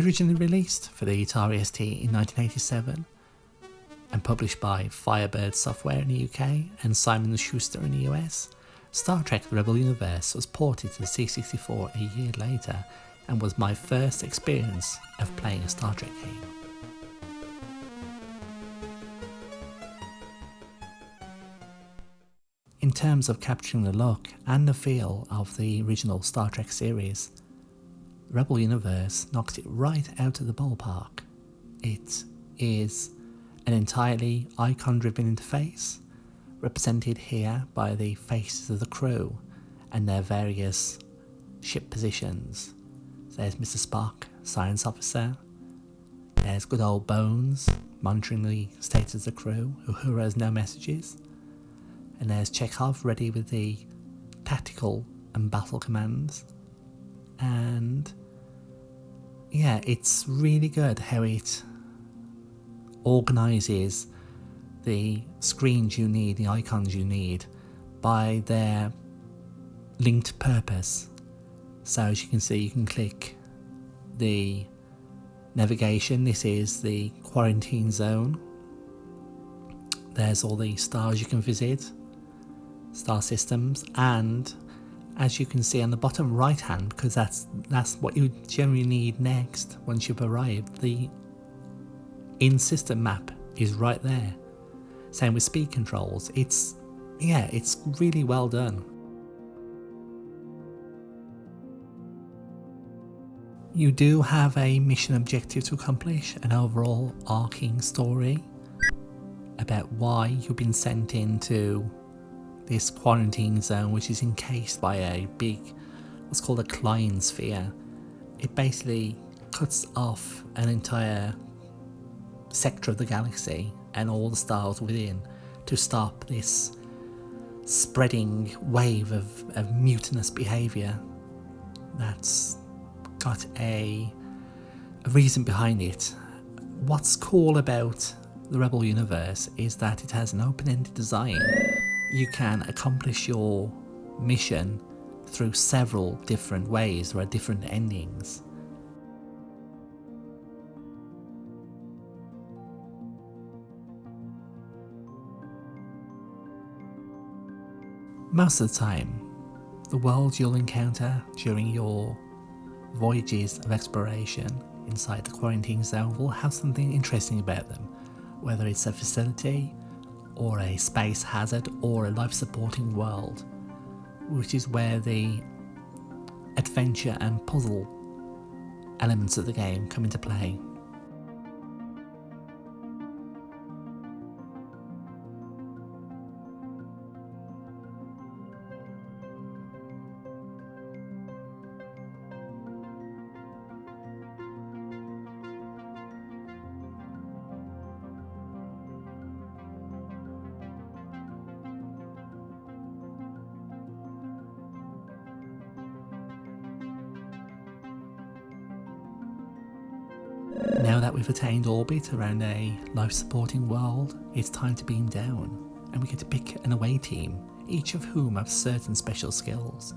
Originally released for the Atari ST in 1987 and published by Firebird Software in the UK and Simon & Schuster in the US, Star Trek The Rebel Universe was ported to the C64 a year later and was my first experience of playing a Star Trek game. In terms of capturing the look and the feel of the original Star Trek series, Rebel Universe knocks it right out of the ballpark. It is an entirely icon-driven interface, represented here by the faces of the crew and their various ship positions. There's Mr. Spock, science officer. There's good old Bones, monitoring the status of the crew, who has no messages. And there's Chekhov, ready with the tactical and battle commands. And yeah, it's really good how it organises the screens you need, the icons you need, by their linked purpose. So as you can see, you can click the navigation. This is the quarantine zone. There's all the stars you can visit, star systems, and as you can see on the bottom right hand, because that's what you generally need next once you've arrived, the in-system map is right there. Same with speed controls. It's really well done. You do have a mission objective to accomplish, an overall arcing story about why you've been sent into this quarantine zone, which is encased by a big, what's called a Klein sphere. It basically cuts off an entire sector of the galaxy and all the stars within to stop this spreading wave of mutinous behaviour that's got a reason behind it. What's cool about the Rebel Universe is that it has an open-ended design. You can accomplish your mission through several different ways. There are different endings. Most of the time, the worlds you'll encounter during your voyages of exploration inside the quarantine zone will have something interesting about them, whether it's a facility or a space hazard or a life-supporting world, which is where the adventure and puzzle elements of the game come into play. Now that we've attained orbit around a life-supporting world, it's time to beam down, and we get to pick an away team, each of whom have certain special skills.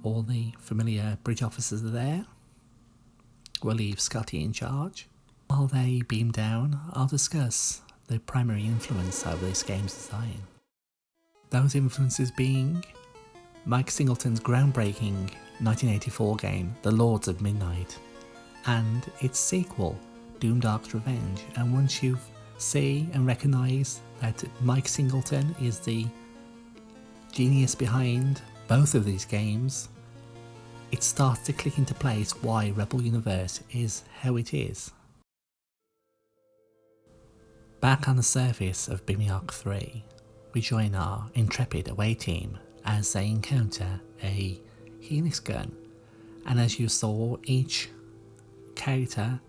All the familiar bridge officers are there. We'll leave Scotty in charge. While they beam down, I'll discuss the primary influence over this game's design. Those influences being Mike Singleton's groundbreaking 1984 game, The Lords of Midnight, and its sequel, Doomdark's Revenge. And once you see and recognise that Mike Singleton is the genius behind both of these games, it starts to click into place why Rebel Universe is how it is. Back on the surface of Bimiok 3, we join our intrepid away team as they encounter a Helix gun, and as you saw, each character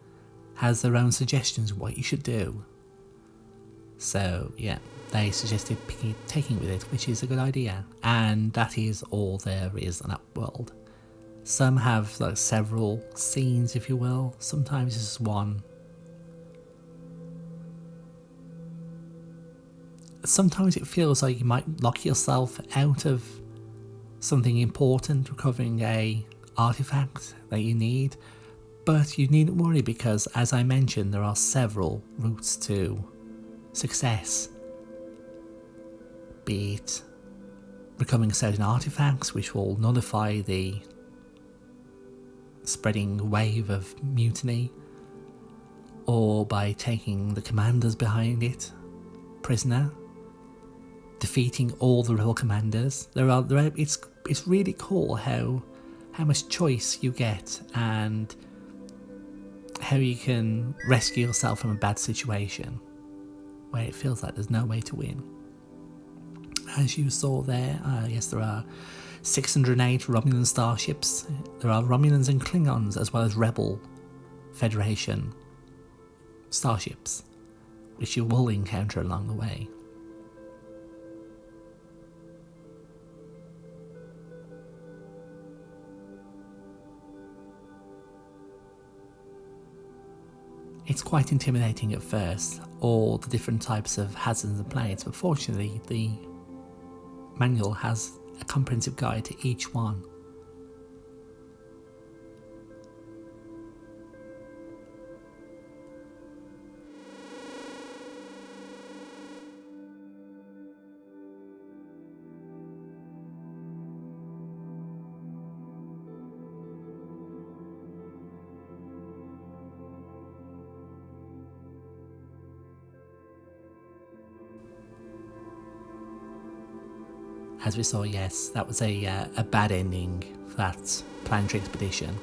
has their own suggestions of what you should do. So yeah, they suggested taking with it, which is a good idea, and that is all there is in that world. Some have like several scenes, if you will. Sometimes it's just one. Sometimes it feels like you might lock yourself out of something important, recovering a artifact that you need, but you needn't worry because, as I mentioned, there are several routes to success. Be it recovering certain artifacts which will nullify the spreading wave of mutiny, or by taking the commanders behind it prisoner, defeating all the rebel commanders. It's really cool how much choice you get and how you can rescue yourself from a bad situation where it feels like there's no way to win. As you saw there, yes, there are 608 Romulan starships. There are Romulans and Klingons as well as Rebel Federation starships, which you will encounter along the way. It's quite intimidating at first, all the different types of hazards and planes, but fortunately the manual has a comprehensive guide to each one. As we saw, yes, that was a bad ending for that planetary expedition.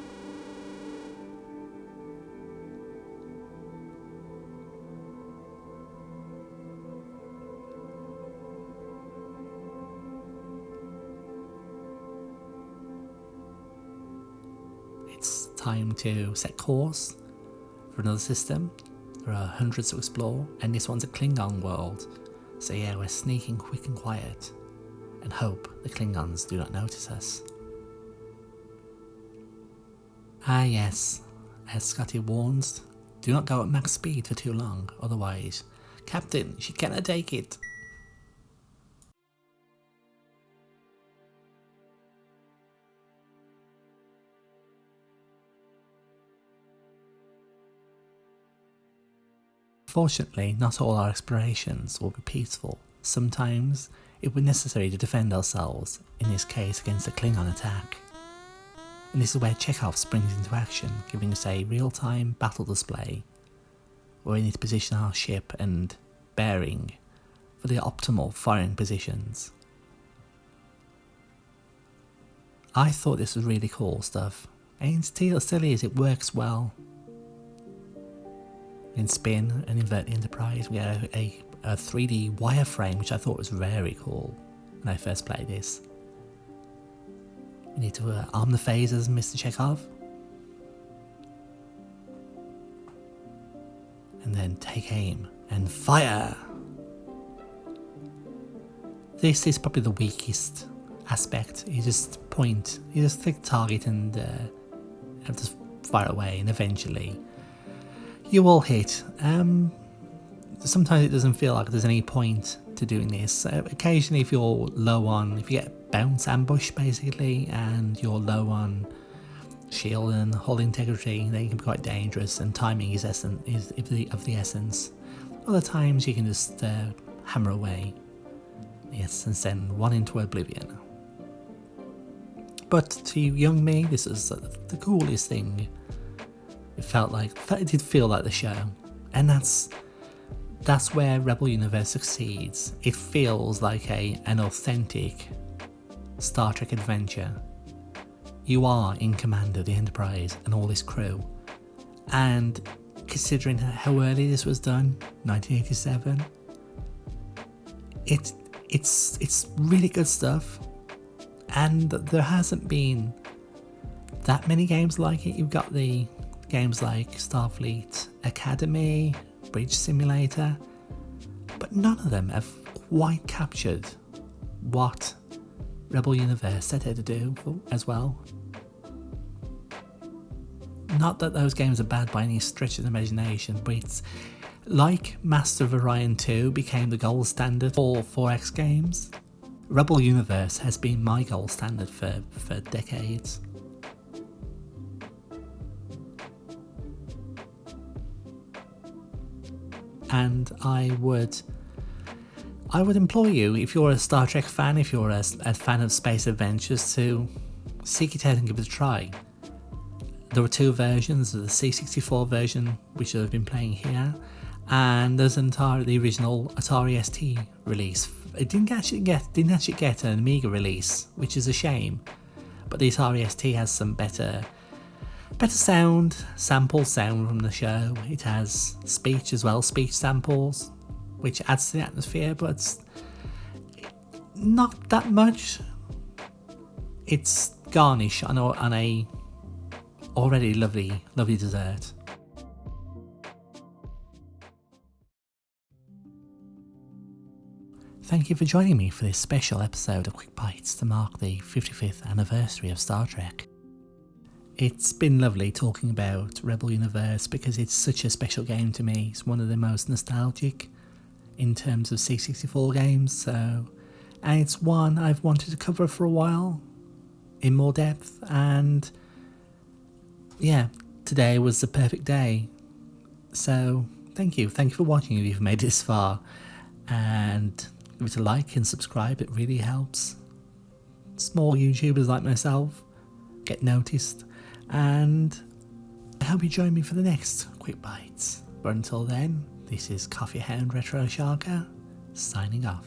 It's time to set course for another system. There are hundreds to explore, and this one's a Klingon world. So yeah, we're sneaking quick and quiet and hope the Klingons do not notice us. Ah yes, as Scotty warns, do not go at max speed for too long, otherwise, Captain, she cannot take it. Fortunately, not all our explorations will be peaceful. Sometimes it will be necessary to defend ourselves, in this case against a Klingon attack. And this is where Chekhov springs into action, giving us a real-time battle display where we need to position our ship and bearing for the optimal firing positions. I thought this was really cool stuff, and it still is, it works well. In spin and invert the Enterprise, we have a 3D wireframe, which I thought was very cool when I first played this. We need to arm the phasers, Mr. Chekhov. And then take aim and fire! This is probably the weakest aspect. You just point, you just click target and just fire away, and eventually you will hit. Sometimes it doesn't feel like there's any point to doing this. Occasionally if you're low on, if you get bounce ambush basically, and you're low on shield and hull integrity, they can be quite dangerous, and timing is of the essence. Other times you can just hammer away, yes, and send one into oblivion. But to young me, this is the coolest thing. It did feel like the show, and that's where Rebel Universe succeeds. It feels like an authentic Star Trek adventure. You are in command of the Enterprise and all this crew, and considering how early this was done, 1987, it's really good stuff, and there hasn't been that many games like it. You've got the games like Starfleet Academy, Bridge Simulator, but none of them have quite captured what Rebel Universe set out to do as well. Not that those games are bad by any stretch of the imagination, but it's like Master of Orion 2 became the gold standard for 4X games. Rebel Universe has been my gold standard for decades. and I would implore you, if you're a Star Trek fan, if you're a fan of space adventures, to seek it out and give it a try. There were two versions, the C64 version, which I've been playing here, and there's the original Atari ST release. It didn't actually get an Amiga release, which is a shame. But the Atari ST has some better sample sound from the show. It has speech as well, speech samples, which adds to the atmosphere, but it's not that much. It's garnish on a already lovely dessert. Thank you for joining me for this special episode of Quick Bites to mark the 55th anniversary of Star Trek. It's been lovely talking about Rebel Universe because it's such a special game to me. It's one of the most nostalgic in terms of C64 games, and it's one I've wanted to cover for a while in more depth, and yeah, today was the perfect day. So thank you for watching if you've made it this far, and give it a like and subscribe, it really helps. Small YouTubers like myself get noticed, and I hope you join me for the next Quick Bites. But until then, this is Coffee Hound Retro Sharka, signing off.